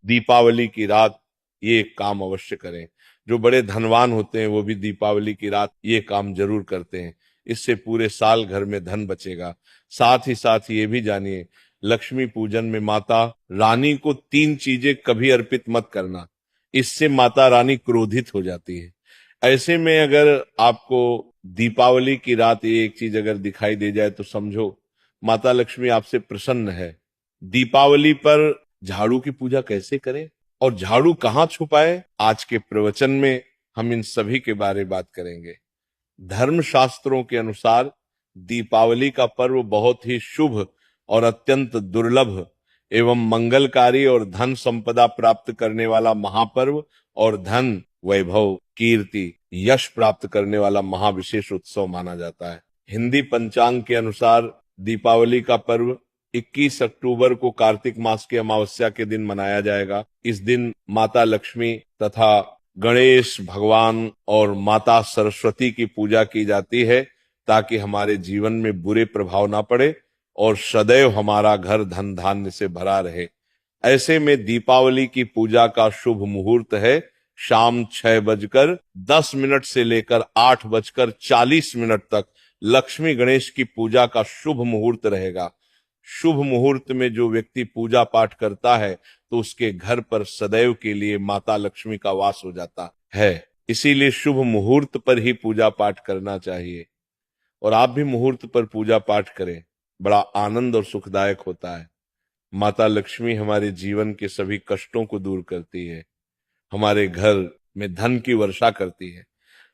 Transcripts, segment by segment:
दीपावली की रात ये काम अवश्य करें। जो बड़े धनवान होते हैं वो भी दीपावली की रात ये काम जरूर करते हैं। इससे पूरे साल घर में धन बचेगा। साथ ही साथ ये भी जानिए, लक्ष्मी पूजन में माता रानी को 3 चीजें कभी अर्पित मत करना, इससे माता रानी क्रोधित हो जाती है। ऐसे में अगर आपको दीपावली की रात ये एक चीज अगर दिखाई दे जाए तो समझो माता लक्ष्मी आपसे प्रसन्न है। दीपावली पर झाड़ू की पूजा कैसे करें और झाड़ू कहाँ छुपाए, आज के प्रवचन में हम इन सभी के बारे में बात करेंगे। धर्म शास्त्रों के अनुसार दीपावली का पर्व बहुत ही शुभ और अत्यंत दुर्लभ एवं मंगलकारी और धन संपदा प्राप्त करने वाला महापर्व और धन वैभव कीर्ति यश प्राप्त करने वाला महाविशेष उत्सव माना जाता है। हिंदी पंचांग के अनुसार दीपावली का पर्व 21 अक्टूबर को कार्तिक मास की अमावस्या के दिन मनाया जाएगा। इस दिन माता लक्ष्मी तथा गणेश भगवान और माता सरस्वती की पूजा की जाती है ताकि हमारे जीवन में बुरे प्रभाव ना पड़े और सदैव हमारा घर धन धान्य से भरा रहे। ऐसे में दीपावली की पूजा का शुभ मुहूर्त है शाम 6:10 से लेकर 8:40 तक लक्ष्मी गणेश की पूजा का शुभ मुहूर्त रहेगा। शुभ मुहूर्त में जो व्यक्ति पूजा पाठ करता है तो उसके घर पर सदैव के लिए माता लक्ष्मी का वास हो जाता है। इसीलिए शुभ मुहूर्त पर ही पूजा पाठ करना चाहिए और आप भी मुहूर्त पर पूजा पाठ करें, बड़ा आनंद और सुखदायक होता है। माता लक्ष्मी हमारे जीवन के सभी कष्टों को दूर करती है, हमारे घर में धन की वर्षा करती है।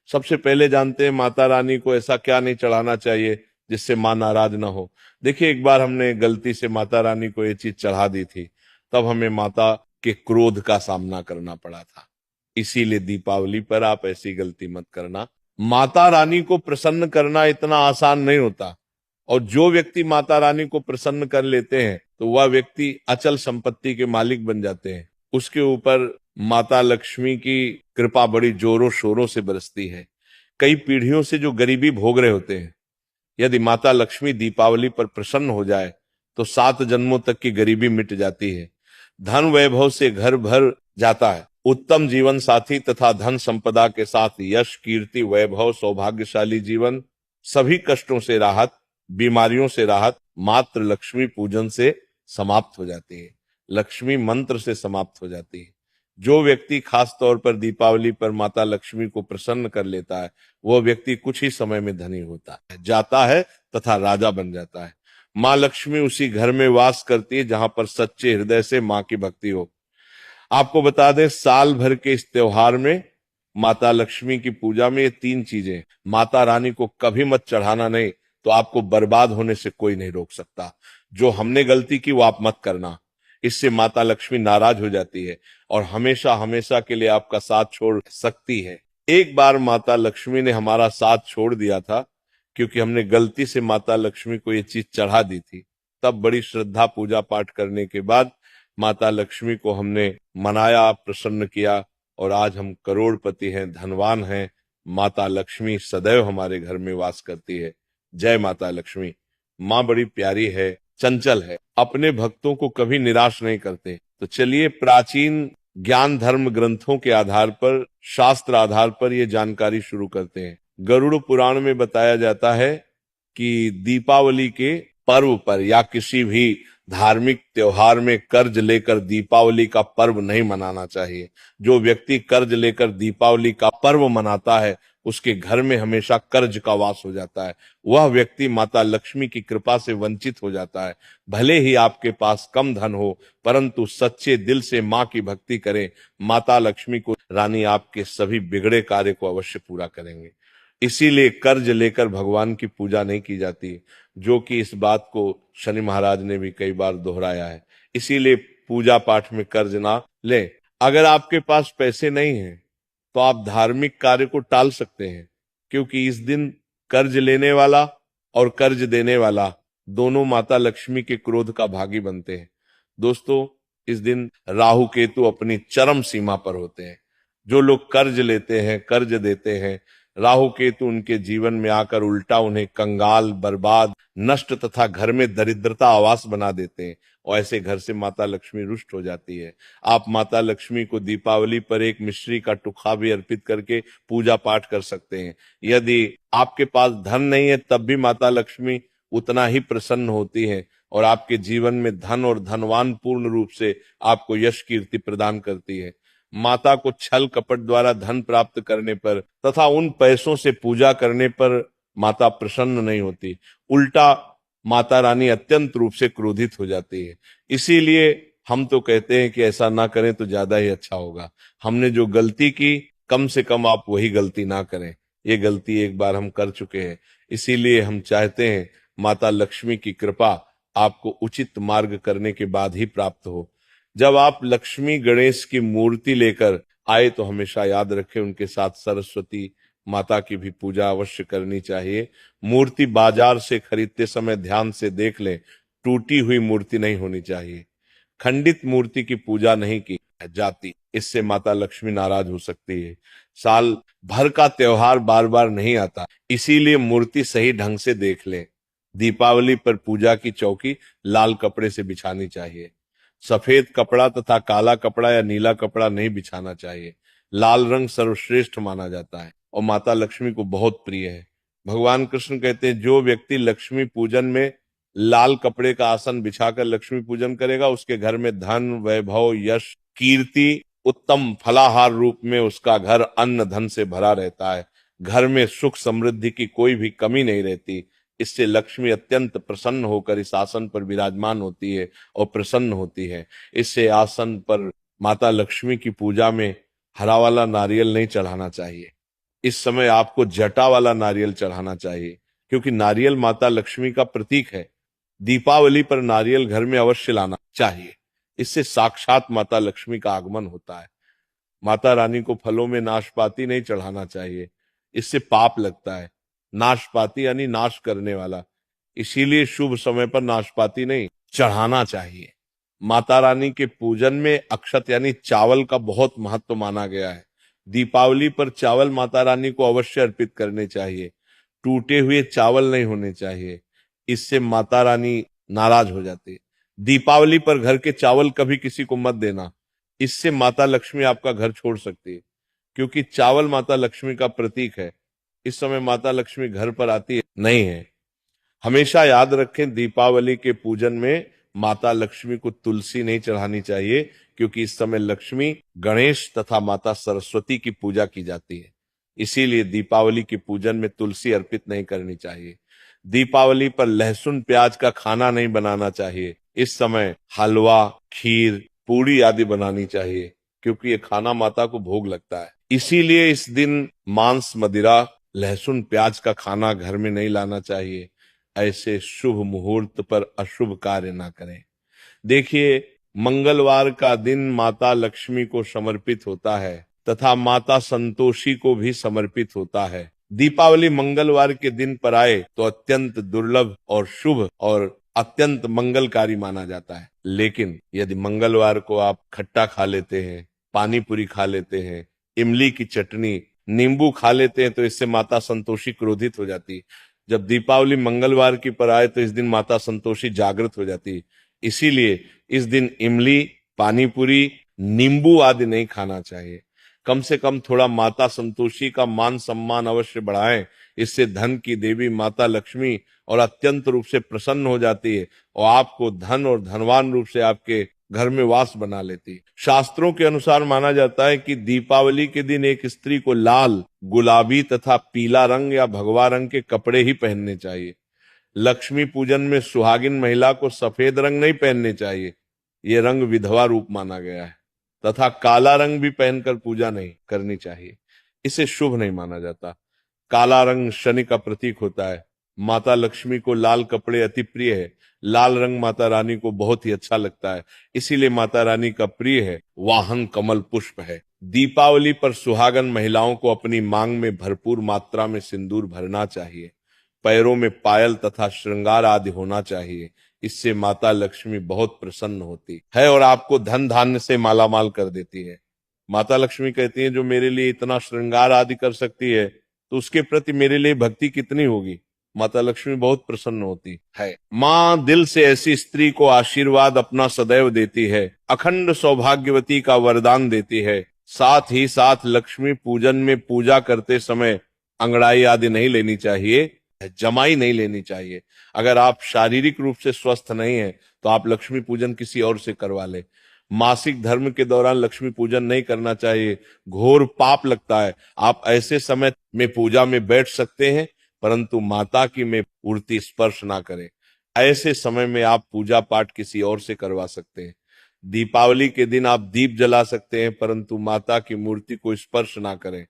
सबसे पहले जानते हैं माता रानी को ऐसा क्या नहीं चढ़ाना चाहिए जिससे मां नाराज ना हो। देखिए, एक बार हमने गलती से माता रानी को ये चीज चढ़ा दी थी, तब हमें माता के क्रोध का सामना करना पड़ा था। इसीलिए दीपावली पर आप ऐसी गलती मत करना। माता रानी को प्रसन्न करना इतना आसान नहीं होता और जो व्यक्ति माता रानी को प्रसन्न कर लेते हैं तो वह व्यक्ति अचल संपत्ति के मालिक बन जाते हैं। उसके ऊपर माता लक्ष्मी की कृपा बड़ी जोरों शोरों से बरसती है। कई पीढ़ियों से जो गरीबी भोग रहे होते हैं, यदि माता लक्ष्मी दीपावली पर प्रसन्न हो जाए तो 7 जन्मों तक की गरीबी मिट जाती है। धन वैभव से घर भर जाता है। उत्तम जीवन साथी तथा धन संपदा के साथ यश कीर्ति वैभव सौभाग्यशाली जीवन, सभी कष्टों से राहत, बीमारियों से राहत मात्र लक्ष्मी पूजन से समाप्त हो जाती है, लक्ष्मी मंत्र से समाप्त हो जाती है। जो व्यक्ति खास तौर पर दीपावली पर माता लक्ष्मी को प्रसन्न कर लेता है वह व्यक्ति कुछ ही समय में धनी होता है, जाता है तथा राजा बन जाता है। माँ लक्ष्मी उसी घर में वास करती है जहां पर सच्चे हृदय से माँ की भक्ति हो। आपको बता दें, साल भर के इस त्योहार में माता लक्ष्मी की पूजा में ये 3 चीजें, माता रानी को कभी मत चढ़ाना, नहीं तो आपको बर्बाद होने से कोई नहीं रोक सकता। जो हमने गलती की वो आप मत करना, इससे माता लक्ष्मी नाराज हो जाती है और हमेशा हमेशा के लिए आपका साथ छोड़ सकती है। एक बार माता लक्ष्मी ने हमारा साथ छोड़ दिया था क्योंकि हमने गलती से माता लक्ष्मी को ये चीज चढ़ा दी थी। तब बड़ी श्रद्धा पूजा पाठ करने के बाद माता लक्ष्मी को हमने मनाया, प्रसन्न किया और आज हम करोड़पति हैं, धनवान हैं। माता लक्ष्मी सदैव हमारे घर में वास करती है। जय माता लक्ष्मी। माँ बड़ी प्यारी है, चंचल है, अपने भक्तों को कभी निराश नहीं करते। तो चलिए प्राचीन ज्ञान धर्म ग्रंथों के आधार पर, शास्त्र आधार पर ये जानकारी शुरू करते हैं। गरुड़ पुराण में बताया जाता है कि दीपावली के पर्व पर या किसी भी धार्मिक त्योहार में कर्ज लेकर दीपावली का पर्व नहीं मनाना चाहिए। जो व्यक्ति कर्ज लेकर दीपावली का पर्व मनाता है उसके घर में हमेशा कर्ज का वास हो जाता है। वह व्यक्ति माता लक्ष्मी की कृपा से वंचित हो जाता है। भले ही आपके पास कम धन हो परंतु सच्चे दिल से माँ की भक्ति करें, माता लक्ष्मी को रानी आपके सभी बिगड़े कार्य को अवश्य पूरा करेंगे। इसीलिए कर्ज लेकर भगवान की पूजा नहीं की जाती, जो कि इस बात को शनि महाराज ने भी कई बार दोहराया है। इसीलिए पूजा पाठ में कर्ज ना लें। अगर आपके पास पैसे नहीं हैं तो आप धार्मिक कार्य को टाल सकते हैं, क्योंकि इस दिन कर्ज लेने वाला और कर्ज देने वाला दोनों माता लक्ष्मी के क्रोध का भागी बनते हैं। दोस्तों, इस दिन राहु केतु अपनी चरम सीमा पर होते हैं। जो लोग कर्ज लेते हैं, कर्ज देते हैं, राहु केतु उनके जीवन में आकर उल्टा उन्हें कंगाल, बर्बाद, नष्ट तथा घर में दरिद्रता आवास बना देते हैं और ऐसे घर से माता लक्ष्मी रुष्ट हो जाती है। आप माता लक्ष्मी को दीपावली पर एक मिश्री का टुकड़ा भी अर्पित करके पूजा पाठ कर सकते हैं। यदि आपके पास धन नहीं है तब भी माता लक्ष्मी उतना ही प्रसन्न होती है और आपके जीवन में धन और धनवान पूर्ण रूप से आपको यश कीर्ति प्रदान करती है। माता को छल कपट द्वारा धन प्राप्त करने पर तथा उन पैसों से पूजा करने पर माता प्रसन्न नहीं होती, उल्टा माता रानी अत्यंत रूप से क्रोधित हो जाती है। इसीलिए हम तो कहते हैं कि ऐसा ना करें तो ज्यादा ही अच्छा होगा। हमने जो गलती की कम से कम आप वही गलती ना करें। ये गलती एक बार हम कर चुके हैं, इसीलिए हम चाहते हैं माता लक्ष्मी की कृपा आपको उचित मार्ग करने के बाद ही प्राप्त हो। जब आप लक्ष्मी गणेश की मूर्ति लेकर आए तो हमेशा याद रखें उनके साथ सरस्वती माता की भी पूजा अवश्य करनी चाहिए। मूर्ति बाजार से खरीदते समय ध्यान से देख लें, टूटी हुई मूर्ति नहीं होनी चाहिए। खंडित मूर्ति की पूजा नहीं की जाती, इससे माता लक्ष्मी नाराज हो सकती है। साल भर का त्योहार बार बार नहीं आता, इसीलिए मूर्ति सही ढंग से देख लें। दीपावली पर पूजा की चौकी लाल कपड़े से बिछानी चाहिए। सफेद कपड़ा तथा काला कपड़ा या नीला कपड़ा नहीं बिछाना चाहिए। लाल रंग सर्वश्रेष्ठ माना जाता है और माता लक्ष्मी को बहुत प्रिय है। भगवान कृष्ण कहते हैं जो व्यक्ति लक्ष्मी पूजन में लाल कपड़े का आसन बिछाकर लक्ष्मी पूजन करेगा उसके घर में धन, वैभव, यश, कीर्ति, उत्तम फलाहार रूप में उसका घर अन्न धन से भरा रहता है। घर में सुख समृद्धि की कोई भी कमी नहीं रहती। इससे लक्ष्मी अत्यंत प्रसन्न होकर इस आसन पर विराजमान होती है और प्रसन्न होती है। इससे आसन पर माता लक्ष्मी की पूजा में हरा वाला नारियल नहीं चढ़ाना चाहिए। इस समय आपको जटा वाला नारियल चढ़ाना चाहिए, क्योंकि नारियल माता लक्ष्मी का प्रतीक है। दीपावली पर नारियल घर में अवश्य लाना चाहिए, इससे साक्षात माता लक्ष्मी का आगमन होता है। माता रानी को फलों में नाशपाती नहीं चढ़ाना चाहिए, इससे पाप लगता है। नाशपाती यानी नाश करने वाला, इसीलिए शुभ समय पर नाशपाती नहीं चढ़ाना चाहिए। माता रानी के पूजन में अक्षत यानी चावल का बहुत महत्व माना गया है। दीपावली पर चावल माता रानी को अवश्य अर्पित करने चाहिए। टूटे हुए चावल नहीं होने चाहिए, इससे माता रानी नाराज हो जाती है। दीपावली पर घर के चावल कभी किसी को मत देना, इससे माता लक्ष्मी आपका घर छोड़ सकती है, क्योंकि चावल माता लक्ष्मी का प्रतीक है। इस समय माता लक्ष्मी घर पर आती है नहीं है। हमेशा याद रखें दीपावली के पूजन में माता लक्ष्मी को तुलसी नहीं चढ़ानी चाहिए, क्योंकि इस समय लक्ष्मी, गणेश तथा माता सरस्वती की पूजा की जाती है। इसीलिए दीपावली के पूजन में तुलसी अर्पित नहीं करनी चाहिए। दीपावली पर लहसुन प्याज का खाना नहीं बनाना चाहिए। इस समय हलवा, खीर, पूड़ी आदि बनानी चाहिए, क्योंकि ये खाना माता को भोग लगता है। इसीलिए इस दिन मांस, मदिरा, लहसुन प्याज का खाना घर में नहीं लाना चाहिए। ऐसे शुभ मुहूर्त पर अशुभ कार्य ना करें। देखिए, मंगलवार का दिन माता लक्ष्मी को समर्पित होता है तथा माता संतोषी को भी समर्पित होता है। दीपावली मंगलवार के दिन पर आए तो अत्यंत दुर्लभ और शुभ और अत्यंत मंगलकारी माना जाता है। लेकिन यदि मंगलवार को आप खट्टा खा लेते हैं, पानी पूरी खा लेते हैं, इमली की चटनी, नींबू खा लेते हैं तो इससे माता संतोषी क्रोधित हो जाती है। जब दीपावली मंगलवार की पर आए तो इस दिन माता संतोषी जागृत हो जाती है। इसीलिए इस दिन इमली, पानी पूरी, नींबू आदि नहीं खाना चाहिए। कम से कम थोड़ा माता संतोषी का मान सम्मान अवश्य बढ़ाएं। इससे धन की देवी माता लक्ष्मी और अत्यंत रूप से प्रसन्न हो जाती है और आपको धन और धनवान रूप से आपके घर में वास बना लेती है। शास्त्रों के अनुसार माना जाता है कि दीपावली के दिन एक स्त्री को लाल, गुलाबी तथा पीला रंग या भगवा रंग के कपड़े ही पहनने चाहिए। लक्ष्मी पूजन में सुहागिन महिला को सफेद रंग नहीं पहनने चाहिए, ये रंग विधवा रूप माना गया है। तथा काला रंग भी पहनकर पूजा नहीं करनी चाहिए, इसे शुभ नहीं माना जाता। काला रंग शनि का प्रतीक होता है। माता लक्ष्मी को लाल कपड़े अति प्रिय है। लाल रंग माता रानी को बहुत ही अच्छा लगता है, इसीलिए माता रानी का प्रिय है वाहन कमल पुष्प है। दीपावली पर सुहागन महिलाओं को अपनी मांग में भरपूर मात्रा में सिंदूर भरना चाहिए। पैरों में पायल तथा श्रृंगार आदि होना चाहिए, इससे माता लक्ष्मी बहुत प्रसन्न होती है और आपको धन धान्य से मालामाल कर देती है। माता लक्ष्मी कहती है जो मेरे लिए इतना श्रृंगार आदि कर सकती है तो उसके प्रति मेरे लिए भक्ति कितनी होगी। माता लक्ष्मी बहुत प्रसन्न होती है। माँ दिल से ऐसी स्त्री को आशीर्वाद अपना सदैव देती है, अखंड सौभाग्यवती का वरदान देती है। साथ ही साथ लक्ष्मी पूजन में पूजा करते समय अंगड़ाई आदि नहीं लेनी चाहिए, जमाई नहीं लेनी चाहिए। अगर आप शारीरिक रूप से स्वस्थ नहीं है तो आप लक्ष्मी पूजन किसी और से करवा ले। मासिक धर्म के दौरान लक्ष्मी पूजन नहीं करना चाहिए, घोर पाप लगता है। आप ऐसे समय में पूजा में बैठ सकते हैं, परंतु माता की में मूर्ति स्पर्श ना करें। ऐसे समय में आप पूजा पाठ किसी और से करवा सकते हैं। दीपावली के दिन आप दीप जला सकते हैं, परंतु माता की मूर्ति को स्पर्श ना करें।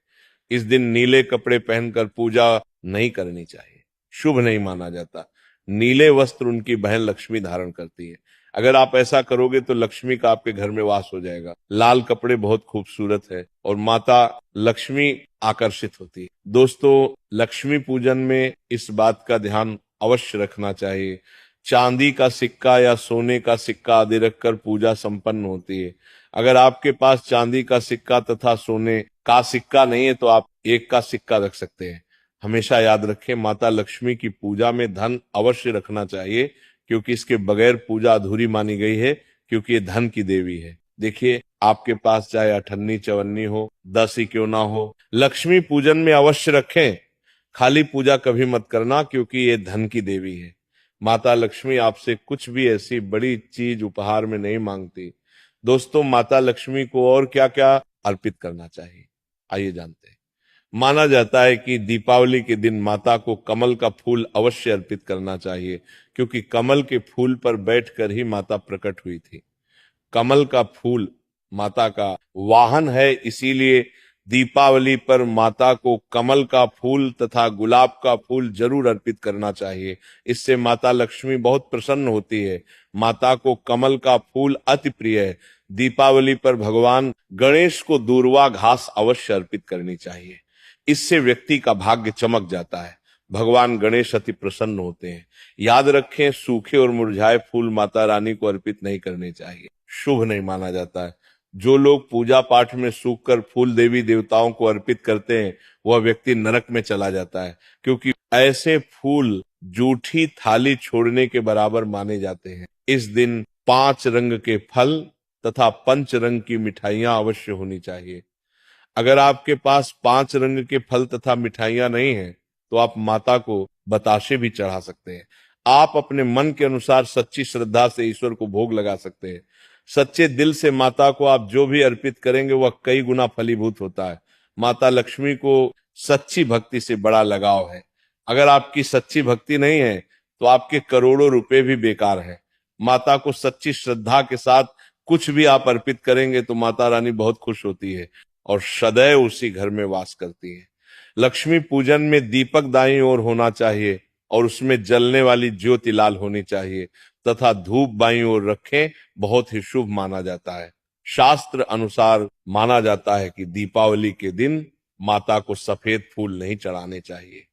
इस दिन नीले कपड़े पहनकर पूजा नहीं करनी चाहिए, शुभ नहीं माना जाता। नीले वस्त्र उनकी बहन लक्ष्मी धारण करती है। अगर आप ऐसा करोगे तो लक्ष्मी का आपके घर में वास हो जाएगा। लाल कपड़े बहुत खूबसूरत है और माता लक्ष्मी आकर्षित होती है। दोस्तों, लक्ष्मी पूजन में इस बात का ध्यान अवश्य रखना चाहिए, चांदी का सिक्का या सोने का सिक्का आदि रखकर पूजा संपन्न होती है। अगर आपके पास चांदी का सिक्का तथा सोने का सिक्का नहीं है तो आप एक का सिक्का रख सकते हैं। हमेशा याद रखें, माता लक्ष्मी की पूजा में धन अवश्य रखना चाहिए, क्योंकि इसके बगैर पूजा अधूरी मानी गई है, क्योंकि ये धन की देवी है। देखिए, आपके पास चाहे अठन्नी चवन्नी हो, 10 ही क्यों ना हो, लक्ष्मी पूजन में अवश्य रखें। खाली पूजा कभी मत करना, क्योंकि ये धन की देवी है। माता लक्ष्मी आपसे कुछ भी ऐसी बड़ी चीज उपहार में नहीं मांगती। दोस्तों, माता लक्ष्मी को और क्या क्या अर्पित करना चाहिए, आइए जानते हैं। माना जाता है कि दीपावली के दिन माता को कमल का फूल अवश्य अर्पित करना चाहिए, क्योंकि कमल के फूल पर बैठकर ही माता प्रकट हुई थी। कमल का फूल माता का वाहन है, इसीलिए दीपावली पर माता को कमल का फूल तथा गुलाब का फूल जरूर अर्पित करना चाहिए। इससे माता लक्ष्मी बहुत प्रसन्न होती है। माता को कमल का फूल अति प्रिय है। दीपावली पर भगवान गणेश को दूर्वा घास अवश्य अर्पित करनी चाहिए। इससे व्यक्ति का भाग्य चमक जाता है। भगवान गणेश अति प्रसन्न होते हैं। याद रखें, सूखे और मुरझाए फूल माता रानी को अर्पित नहीं करने चाहिए, शुभ नहीं माना जाता है। जो लोग पूजा पाठ में सूखकर फूल देवी देवताओं को अर्पित करते हैं, वह व्यक्ति नरक में चला जाता है, क्योंकि ऐसे फूल जूठी थाली छोड़ने के बराबर माने जाते हैं। इस दिन 5 रंग के फल तथा 5 रंग की मिठाइयां अवश्य होनी चाहिए। अगर आपके पास 5 रंग के फल तथा मिठाइयां नहीं है तो आप माता को बताशे भी चढ़ा सकते हैं। आप अपने मन के अनुसार सच्ची श्रद्धा से ईश्वर को भोग लगा सकते हैं। सच्चे दिल से माता को आप जो भी अर्पित करेंगे वह कई गुना फलीभूत होता है। माता लक्ष्मी को सच्ची भक्ति से बड़ा लगाव है। अगर आपकी सच्ची भक्ति नहीं है तो आपके करोड़ों रुपए भी बेकार है। माता को सच्ची श्रद्धा के साथ कुछ भी आप अर्पित करेंगे तो माता रानी बहुत खुश होती है और सदैव उसी घर में वास करती है। लक्ष्मी पूजन में दीपक दाईं ओर होना चाहिए और उसमें जलने वाली ज्योति लाल होनी चाहिए तथा धूप बाईं ओर रखें, बहुत ही शुभ माना जाता है। शास्त्र अनुसार माना जाता है कि दीपावली के दिन माता को सफेद फूल नहीं चढ़ाने चाहिए।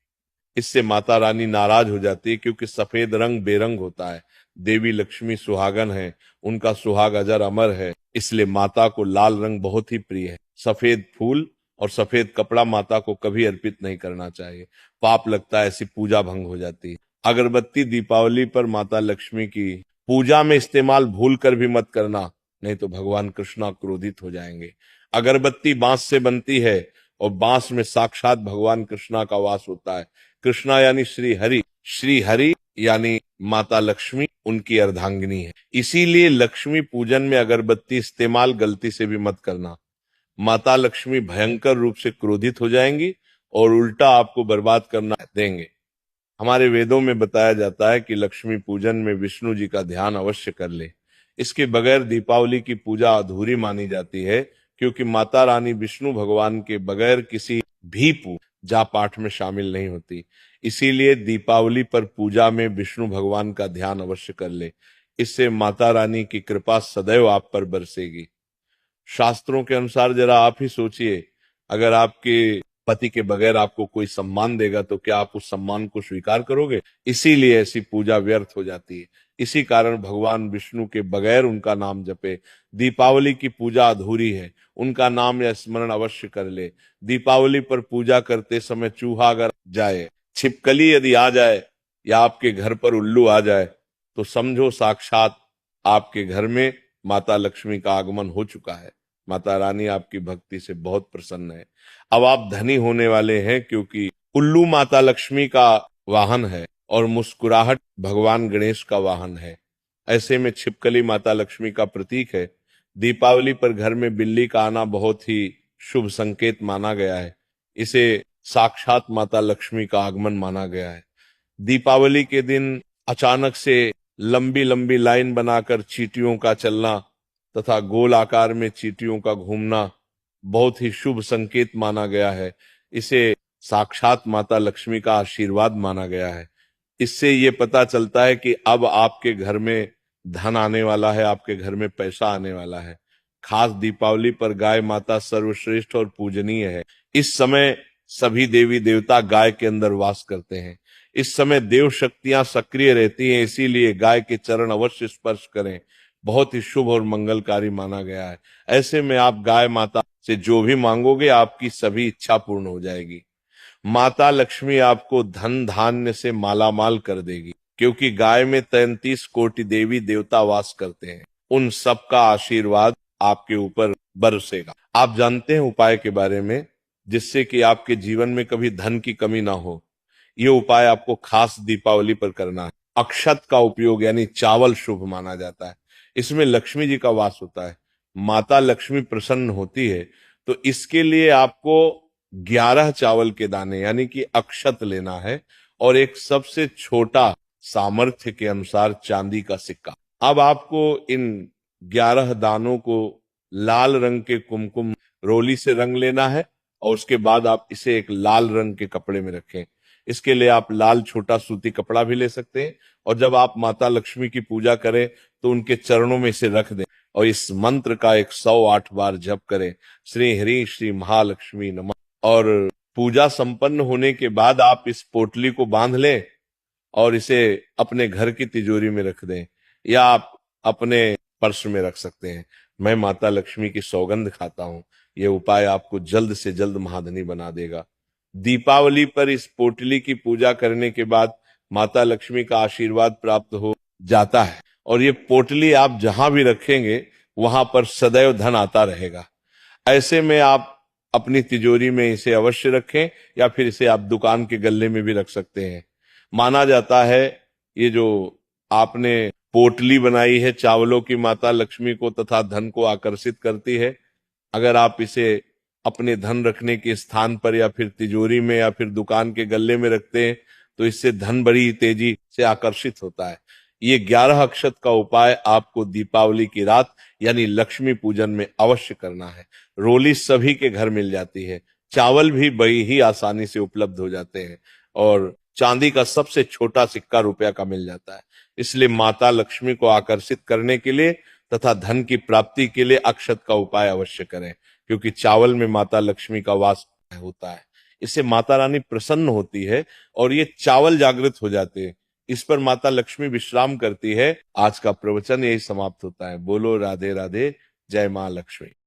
इससे माता रानी नाराज हो जाती है, क्योंकि सफेद रंग बेरंग होता है। देवी लक्ष्मी सुहागन है, उनका सुहाग अजर अमर है, इसलिए माता को लाल रंग बहुत ही प्रिय है। सफेद फूल और सफेद कपड़ा माता को कभी अर्पित नहीं करना चाहिए, पाप लगता है, ऐसी पूजा भंग हो जाती है। अगरबत्ती दीपावली पर माता लक्ष्मी की पूजा में इस्तेमाल भूल कर भी मत करना, नहीं तो भगवान कृष्णा क्रोधित हो जाएंगे। अगरबत्ती बांस से बनती है और बांस में साक्षात भगवान कृष्णा का वास होता है। कृष्णा यानी श्री हरि यानी माता लक्ष्मी उनकी अर्धांगिनी है। इसीलिए लक्ष्मी पूजन में अगरबत्ती इस्तेमाल गलती से भी मत करना। माता लक्ष्मी भयंकर रूप से क्रोधित हो जाएंगी और उल्टा आपको बर्बाद करना देंगे। हमारे वेदों में बताया जाता है कि लक्ष्मी पूजन में विष्णु जी का ध्यान अवश्य कर ले। इसके बगैर दीपावली की पूजा अधूरी मानी जाती है, क्योंकि माता रानी विष्णु भगवान के बगैर किसी भी पूजा पाठ में शामिल नहीं होती। इसीलिए दीपावली पर पूजा में विष्णु भगवान का ध्यान अवश्य कर ले। इससे माता रानी की कृपा सदैव आप पर बरसेगी। शास्त्रों के अनुसार जरा आप ही सोचिए, अगर आपके पति के बगैर आपको कोई सम्मान देगा तो क्या आप उस सम्मान को स्वीकार करोगे? इसीलिए ऐसी पूजा व्यर्थ हो जाती है। इसी कारण भगवान विष्णु के बगैर उनका नाम जपे। दीपावली की पूजा अधूरी है, उनका नाम या स्मरण अवश्य कर ले। दीपावली पर पूजा करते समय चूहा अगर जाए, छिपकली यदि आ जाए या आपके घर पर उल्लू आ जाए तो समझो साक्षात आपके घर में माता लक्ष्मी का आगमन हो चुका है। माता रानी आपकी भक्ति से बहुत प्रसन्न है। अब आप धनी होने वाले हैं, क्योंकि उल्लू माता लक्ष्मी का वाहन है और मुस्कुराहट भगवान गणेश का वाहन है। ऐसे में छिपकली माता लक्ष्मी का प्रतीक है। दीपावली पर घर में बिल्ली का आना बहुत ही शुभ संकेत माना गया है। इसे साक्षात माता लक्ष्मी का आगमन माना गया है। दीपावली के दिन अचानक से लंबी लंबी लाइन बनाकर चींटियों का चलना तथा गोल आकार में चींटियों का घूमना बहुत ही शुभ संकेत माना गया है। इसे साक्षात माता लक्ष्मी का आशीर्वाद माना गया है। इससे ये पता चलता है कि अब आपके घर में धन आने वाला है, आपके घर में पैसा आने वाला है। खास दीपावली पर गाय माता सर्वश्रेष्ठ और पूजनीय है। इस समय सभी देवी देवता गाय के अंदर वास करते हैं। इस समय देव शक्तियां सक्रिय रहती हैं, इसीलिए गाय के चरण अवश्य स्पर्श करें। बहुत ही शुभ और मंगलकारी माना गया है। ऐसे में आप गाय माता से जो भी मांगोगे आपकी सभी इच्छा पूर्ण हो जाएगी। माता लक्ष्मी आपको धन धान्य से मालामाल कर देगी, क्योंकि गाय में 33 कोटि देवी देवता वास करते हैं। उन सबका आशीर्वाद आपके ऊपर बरसेगा। आप जानते हैं उपाय के बारे में, जिससे कि आपके जीवन में कभी धन की कमी ना हो। ये उपाय आपको खास दीपावली पर करना है। अक्षत का उपयोग यानी चावल शुभ माना जाता है। इसमें लक्ष्मी जी का वास होता है, माता लक्ष्मी प्रसन्न होती है। तो इसके लिए आपको 11 चावल के दाने यानी कि अक्षत लेना है और एक सबसे छोटा सामर्थ्य के अनुसार चांदी का सिक्का। अब आपको इन 11 दानों को लाल रंग के कुमकुम रोली से रंग लेना है और उसके बाद आप इसे एक लाल रंग के कपड़े में रखें। इसके लिए आप लाल छोटा सूती कपड़ा भी ले सकते हैं और जब आप माता लक्ष्मी की पूजा करें तो उनके चरणों में इसे रख दें और इस मंत्र का 108 बार जप करें, श्री हरि श्री महालक्ष्मी नमः। और पूजा संपन्न होने के बाद आप इस पोटली को बांध लें और इसे अपने घर की तिजोरी में रख दें या आप अपने पर्स में रख सकते हैं। मैं माता लक्ष्मी की सौगंध खाता हूं, यह उपाय आपको जल्द से जल्द महाधनी बना देगा। दीपावली पर इस पोटली की पूजा करने के बाद माता लक्ष्मी का आशीर्वाद प्राप्त हो जाता है और ये पोटली आप जहां भी रखेंगे वहां पर सदैव धन आता रहेगा। ऐसे में आप अपनी तिजोरी में इसे अवश्य रखें या फिर इसे आप दुकान के गल्ले में भी रख सकते हैं। माना जाता है ये जो आपने पोटली बनाई है चावलों की माता लक्ष्मी को तथा धन को आकर्षित करती है। अगर आप इसे अपने धन रखने के स्थान पर या फिर तिजोरी में या फिर दुकान के गल्ले में रखते हैं तो इससे धन बड़ी तेजी से आकर्षित होता है। ये 11 अक्षत का उपाय आपको दीपावली की रात यानी लक्ष्मी पूजन में अवश्य करना है। रोली सभी के घर मिल जाती है, चावल भी बड़ी ही आसानी से उपलब्ध हो जाते हैं और चांदी का सबसे छोटा सिक्का रुपया का मिल जाता है। इसलिए माता लक्ष्मी को आकर्षित करने के लिए तथा धन की प्राप्ति के लिए अक्षत का उपाय अवश्य करें, क्योंकि चावल में माता लक्ष्मी का वास होता है। इससे माता रानी प्रसन्न होती है और ये चावल जागृत हो जाते हैं। इस पर माता लक्ष्मी विश्राम करती है। आज का प्रवचन यही समाप्त होता है। बोलो राधे राधे, जय मां लक्ष्मी।